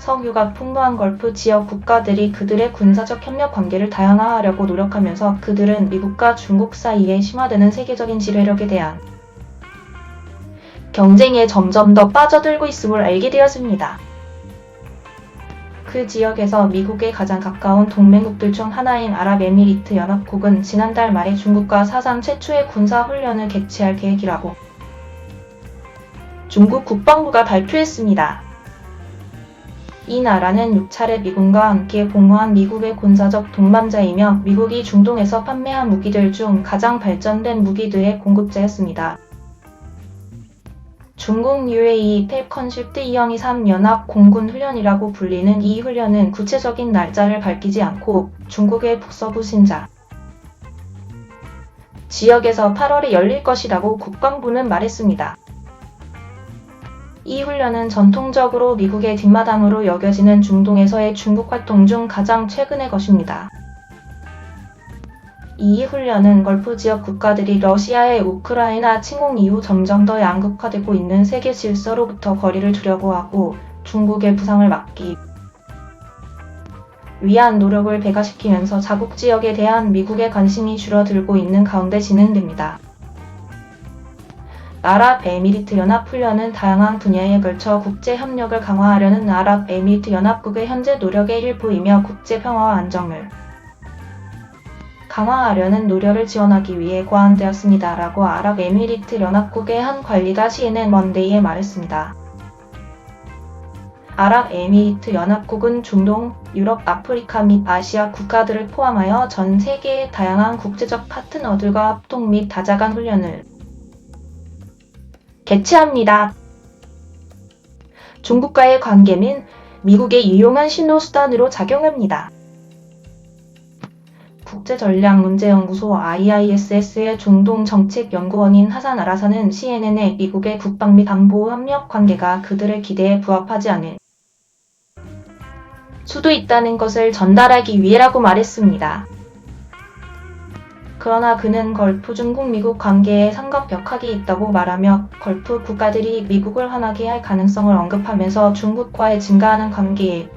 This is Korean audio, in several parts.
석유가 풍부한 걸프 지역 국가들이 그들의 군사적 협력 관계를 다양화하려고 노력하면서 그들은 미국과 중국 사이에 심화되는 세계적인 지배력에 대한 경쟁에 점점 더 빠져들고 있음을 알게 되었습니다. 그 지역에서 미국에 가장 가까운 동맹국들 중 하나인 아랍에미리트 연합국은 지난달 말에 중국과 사상 최초의 군사훈련을 개최할 계획이라고 중국 국방부가 발표했습니다. 이 나라는 6차례 미군과 함께 공모한 미국의 군사적 동반자이며 미국이 중동에서 판매한 무기들 중 가장 발전된 무기들의 공급자였습니다. 중국 UAE 펠컨 슈트 203 연합 공군 훈련이라고 불리는 이 훈련은 구체적인 날짜를 밝히지 않고 중국의 북서부 신자 지역에서 8월에 열릴 것이라고 국방부는 말했습니다. 이 훈련은 전통적으로 미국의 뒷마당으로 여겨지는 중동에서의 중국 활동 중 가장 최근의 것입니다. 이 훈련은 걸프 지역 국가들이 러시아의 우크라이나 침공 이후 점점 더 양극화되고 있는 세계 질서로부터 거리를 두려고 하고 중국의 부상을 막기 위한 노력을 배가시키면서 자국 지역에 대한 미국의 관심이 줄어들고 있는 가운데 진행됩니다. 아랍에미리트 연합훈련은 다양한 분야에 걸쳐 국제 협력을 강화하려는 아랍에미리트 연합국의 현재 노력의 일부이며 국제 평화와 안정을 강화하려는 노력을 지원하기 위해 고안되었습니다. 라고 아랍에미리트 연합국의 한 관리가 CNN 먼데이에 말했습니다. 아랍에미리트 연합국은 중동, 유럽, 아프리카 및 아시아 국가들을 포함하여 전 세계의 다양한 국제적 파트너들과 합동 및 다자간 훈련을 개최합니다. 중국과의 관계는 미국의 유용한 신호수단으로 작용합니다. 국제전략문제연구소 IISS의 중동정책연구원인 하산 아라사는 CNN에 미국의 국방 및 안보 협력 관계가 그들의 기대에 부합하지 않을 수도 있다는 것을 전달하기 위해라고 말했습니다. 그러나 그는 걸프 중국-미국 관계에 삼각벽학이 있다고 말하며 걸프 국가들이 미국을 화나게 할 가능성을 언급하면서 중국과의 증가하는 관계에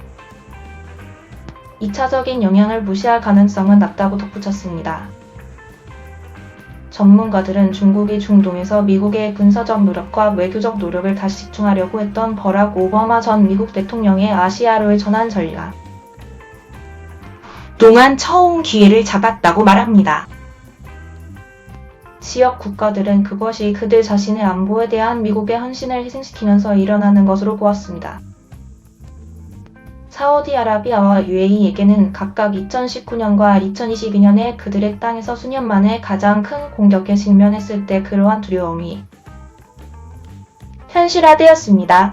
2차적인 영향을 무시할 가능성은 낮다고 덧붙였습니다. 전문가들은 중국이 중동에서 미국의 군사적 노력과 외교적 노력을 다시 집중하려고 했던 버락 오바마 전 미국 대통령의 아시아로의 전환 전략 동안 처음 기회를 잡았다고 말합니다. 지역 국가들은 그것이 그들 자신의 안보에 대한 미국의 헌신을 희생시키면서 일어나는 것으로 보았습니다. 사우디아라비아와 UAE에게는 각각 2019년과 2022년에 그들의 땅에서 수년 만에 가장 큰 공격에 직면했을 때 그러한 두려움이 현실화되었습니다.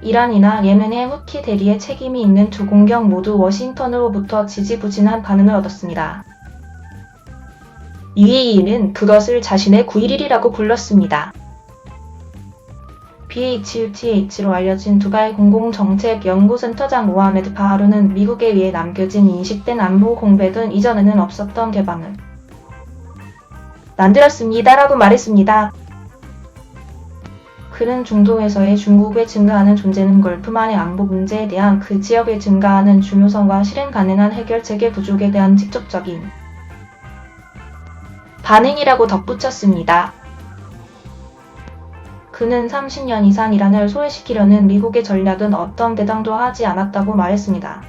이란이나 예멘의 후티 대리에 책임이 있는 두 공격 모두 워싱턴으로부터 지지부진한 반응을 얻었습니다. UAE는 그것을 자신의 9.11이라고 불렀습니다. BHUTH로 알려진 두바이 공공정책연구센터장 모하메드 바하루는 미국에 의해 남겨진 인식된 안보 공백은 이전에는 없었던 개방을 만들었습니다라고 말했습니다. 그는 중동에서의 중국의 증가하는 존재는 걸프만의 안보 문제에 대한 그 지역의 증가하는 중요성과 실행 가능한 해결책의 부족에 대한 직접적인 반응이라고 덧붙였습니다. 그는 30년 이상 이란을 소외시키려는 미국의 전략은 어떤 대당도 하지 않았다고 말했습니다.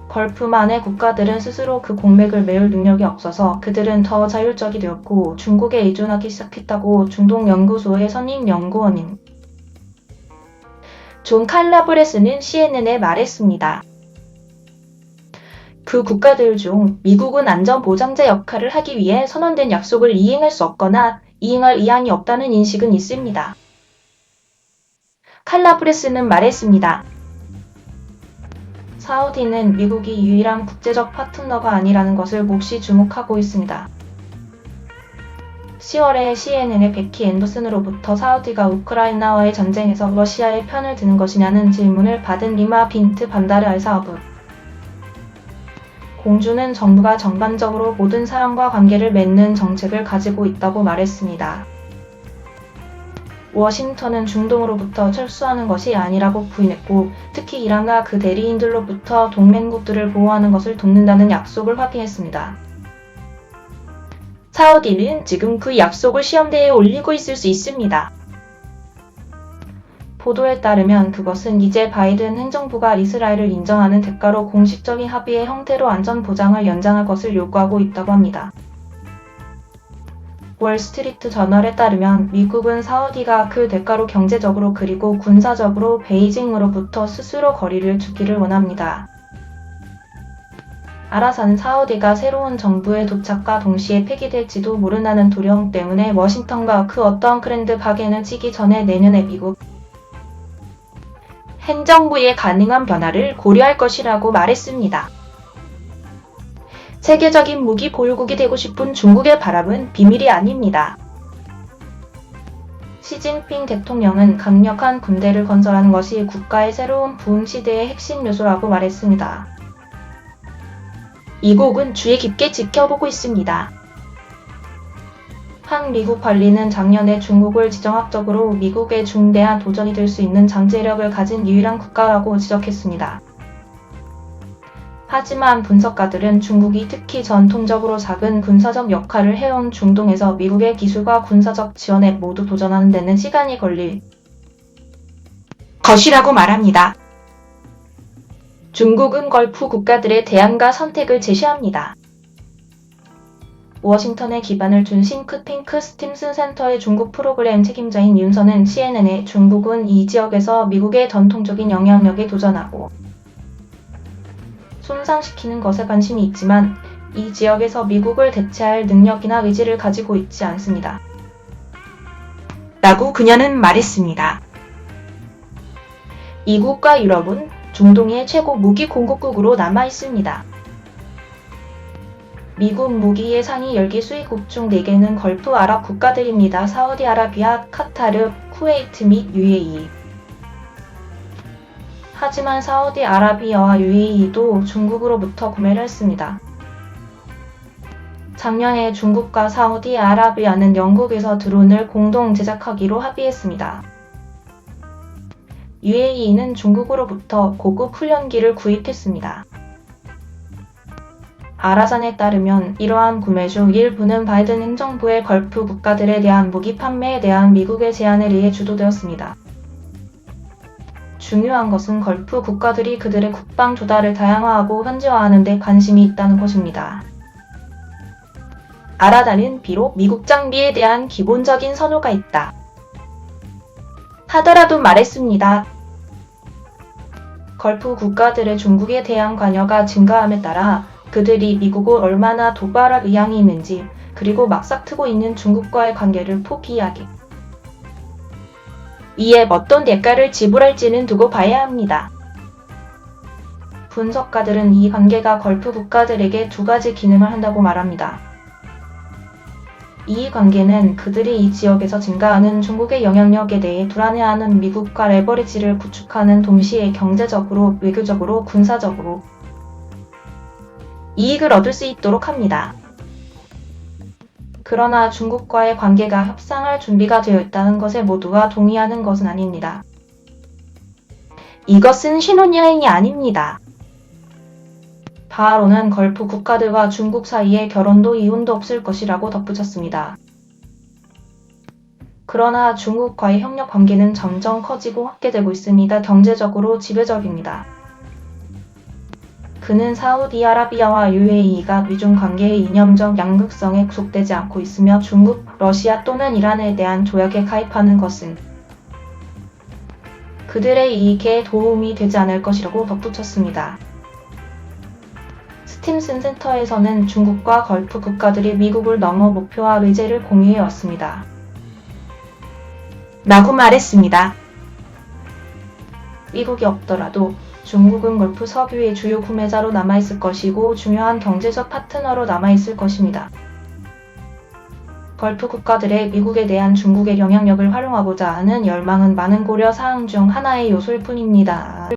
걸프만의 국가들은 스스로 그 공백을 메울 능력이 없어서 그들은 더 자율적이 되었고 중국에 의존하기 시작했다고 중동연구소의 선임 연구원인 존 칼라브레스는 CNN에 말했습니다. 그 국가들 중 미국은 안전보장자 역할을 하기 위해 선언된 약속을 이행할 수 없거나 이행할 의향이 없다는 인식은 있습니다. 칼라브레스는 말했습니다. 사우디는 미국이 유일한 국제적 파트너가 아니라는 것을 몹시 주목하고 있습니다. 10월에 CNN의 베키 앤더슨으로부터 사우디가 우크라이나와의 전쟁에서 러시아의 편을 드는 것이냐는 질문을 받은 리마 빈트 반다르 알 사우브 공주는 정부가 전반적으로 모든 사람과 관계를 맺는 정책을 가지고 있다고 말했습니다. 워싱턴은 중동으로부터 철수하는 것이 아니라고 부인했고, 특히 이란과 그 대리인들로부터 동맹국들을 보호하는 것을 돕는다는 약속을 확인했습니다. 사우디는 지금 그 약속을 시험대에 올리고 있을 수 있습니다. 보도에 따르면 그것은 이제 바이든 행정부가 이스라엘을 인정하는 대가로 공식적인 합의의 형태로 안전 보장을 연장할 것을 요구하고 있다고 합니다. 월스트리트 저널에 따르면 미국은 사우디가 그 대가로 경제적으로 그리고 군사적으로 베이징으로부터 스스로 거리를 두기를 원합니다. 아라사는 사우디가 새로운 정부의 도착과 동시에 폐기될지도 모른다는 두려움 때문에 워싱턴과 그 어떤 그랜드 바겐을 치기 전에 내년에 미국 행정부의 가능한 변화를 고려할 것이라고 말했습니다. 세계적인 무기 보유국이 되고 싶은 중국의 바람은 비밀이 아닙니다. 시진핑 대통령은 강력한 군대를 건설하는 것이 국가의 새로운 부흥 시대의 핵심 요소라고 말했습니다. 이곡은 주의 깊게 지켜보고 있습니다. 한 미국 관리는 작년에 중국을 지정학적으로 미국의 중대한 도전이 될 수 있는 잠재력을 가진 유일한 국가라고 지적했습니다. 하지만 분석가들은 중국이 특히 전통적으로 작은 군사적 역할을 해온 중동에서 미국의 기술과 군사적 지원에 모두 도전하는 데는 시간이 걸릴 것이라고 말합니다. 중국은 걸프 국가들의 대안과 선택을 제시합니다. 워싱턴에 기반을 둔 싱크탱크 스팀슨 센터의 중국 프로그램 책임자인 윤선은 CNN에 중국은 이 지역에서 미국의 전통적인 영향력에 도전하고 손상시키는 것에 관심이 있지만 이 지역에서 미국을 대체할 능력이나 의지를 가지고 있지 않습니다. 라고 그녀는 말했습니다. 이국과 유럽은 중동의 최고 무기 공급국으로 남아 있습니다. 미국 무기의 상위 10개 수입국 중 4개는 걸프 아랍 국가들입니다. 사우디아라비아, 카타르, 쿠웨이트 및 UAE. 하지만 사우디아라비아와 UAE도 중국으로부터 구매를 했습니다. 작년에 중국과 사우디아라비아는 영국에서 드론을 공동 제작하기로 합의했습니다. UAE는 중국으로부터 고급 훈련기를 구입했습니다. 아라산에 따르면 이러한 구매 중 일부는 바이든 행정부의 걸프 국가들에 대한 무기 판매에 대한 미국의 제안에 의해 주도되었습니다. 중요한 것은 걸프 국가들이 그들의 국방 조달을 다양화하고 현지화하는 데 관심이 있다는 것입니다. 아라단은 비록 미국 장비에 대한 기본적인 선호가 있다 하더라도 말했습니다. 걸프 국가들의 중국에 대한 관여가 증가함에 따라 그들이 미국을 얼마나 도발할 의향이 있는지, 그리고 막삭트고 있는 중국과의 관계를 포기하게 이에 어떤 대가를 지불할지는 두고 봐야 합니다. 분석가들은 이 관계가 걸프 국가들에게 두 가지 기능을 한다고 말합니다. 이 관계는 그들이 이 지역에서 증가하는 중국의 영향력에 대해 불안해하는 미국과 레버리지를 구축하는 동시에 경제적으로, 외교적으로, 군사적으로 이익을 얻을 수 있도록 합니다. 그러나 중국과의 관계가 협상할 준비가 되어 있다는 것에 모두가 동의하는 것은 아닙니다. 이것은 신혼여행이 아닙니다. 바하로는 걸프 국가들과 중국 사이에 결혼도 이혼도 없을 것이라고 덧붙였습니다. 그러나 중국과의 협력 관계는 점점 커지고 확대되고 있습니다. 경제적으로 지배적입니다. 그는 사우디아라비아와 UAE가 미중 관계의 이념적 양극성에 구속되지 않고 있으며 중국, 러시아 또는 이란에 대한 조약에 가입하는 것은 그들의 이익에 도움이 되지 않을 것이라고 덧붙였습니다. 스팀슨 센터에서는 중국과 걸프 국가들이 미국을 넘어 목표와 의제를 공유해 왔습니다. 라고 말했습니다. 미국이 없더라도 중국은 걸프 석유의 주요 구매자로 남아있을 것이고 중요한 경제적 파트너로 남아있을 것입니다. 걸프 국가들의 미국에 대한 중국의 영향력을 활용하고자 하는 열망은 많은 고려 사항 중 하나의 요소일 뿐입니다.